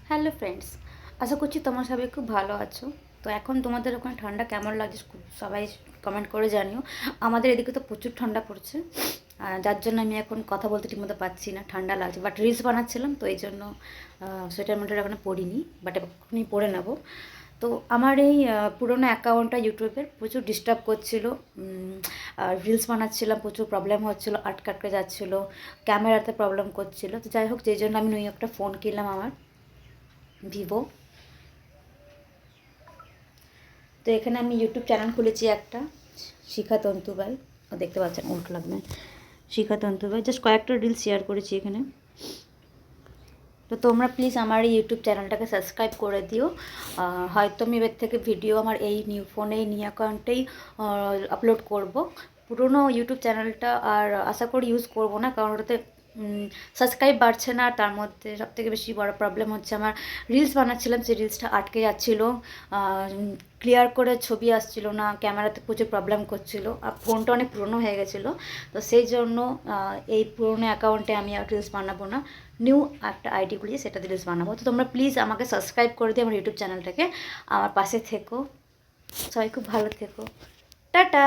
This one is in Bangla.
হ্যালো ফ্রেন্ডস, আশা করছি তোমরা সবাই খুব ভালো আছো। তো এখন তোমাদের ওখানে ঠান্ডা কেমন লাগছে সবাই কমেন্ট করে জানিও। আমাদের এদিকে তো প্রচুর ঠান্ডা পড়ছে, যার জন্য আমি এখন কথা বলতে ঠিকমতো পাচ্ছি না, ঠান্ডা লাগছে। বাট রিলস বানাচ্ছিলাম তো এই জন্য সোয়েটার মোটার এখনো পরিনি, বাট এখনই পরে নেবো। তো আমার এই পুরোনো অ্যাকাউন্টটা ইউটিউবের প্রচুর ডিস্টার্ব করছিল। রিলস বানাচ্ছিলাম, প্রচুর প্রবলেম হচ্ছিলো, আটকে আটকে যাচ্ছিলো, ক্যামেরাতে প্রবলেম করছিল। তো যাই হোক, যেই জন্য আমি নিউ একটা ফোন কিনলাম আমার, ভিভো। তো এখানে আমি ইউটিউব চ্যানেল খুলেছি একটা, শিখা তন্তুবাই। দেখতে পাচ্ছেন উল্টো লাগবে, শিখা তন্তুবাই। জাস্ট কয়েকটা রিলস শেয়ার করেছি এখানে। তো তোমরা প্লিজ আমার এই ইউটিউব চ্যানেলটাকে সাবস্ক্রাইব করে দিও। হয়তো আমি এবার থেকে ভিডিও আমার এই নিউ ফোনে, এই নিউ অ্যাকাউন্টেই আপলোড করব। পুরনো ইউটিউব চ্যানেলটা আর আশা করি ইউজ করব না, কারণ ওটাতে সাবস্ক্রাইব বাড়ছে না। তার মধ্যে সবথেকে বেশি বড় প্রবলেম হচ্ছে, আমার রিলস বানাচ্ছিলাম, সেই রিলসটা আটকে যাচ্ছিলো, ক্লিয়ার করে ছবি আসছিল না, ক্যামেরাতে প্রচুর প্রবলেম করছিল, আর ফোনটা অনেক পুরনো হয়ে গেছিলো। তো সেই জন্য এই পুরনো অ্যাকাউন্টে আমি আর রিলস বানাবো না, নিউ একটা আইডি খুলিয়ে সেটাতে রিলস বানাবো। তো তোমরা প্লিজ আমাকে সাবস্ক্রাইব করে দিও আমার ইউটিউব চ্যানেলটাকে, আমার পাশে থেকো। সবাই খুব ভালো থেকো। টাটা।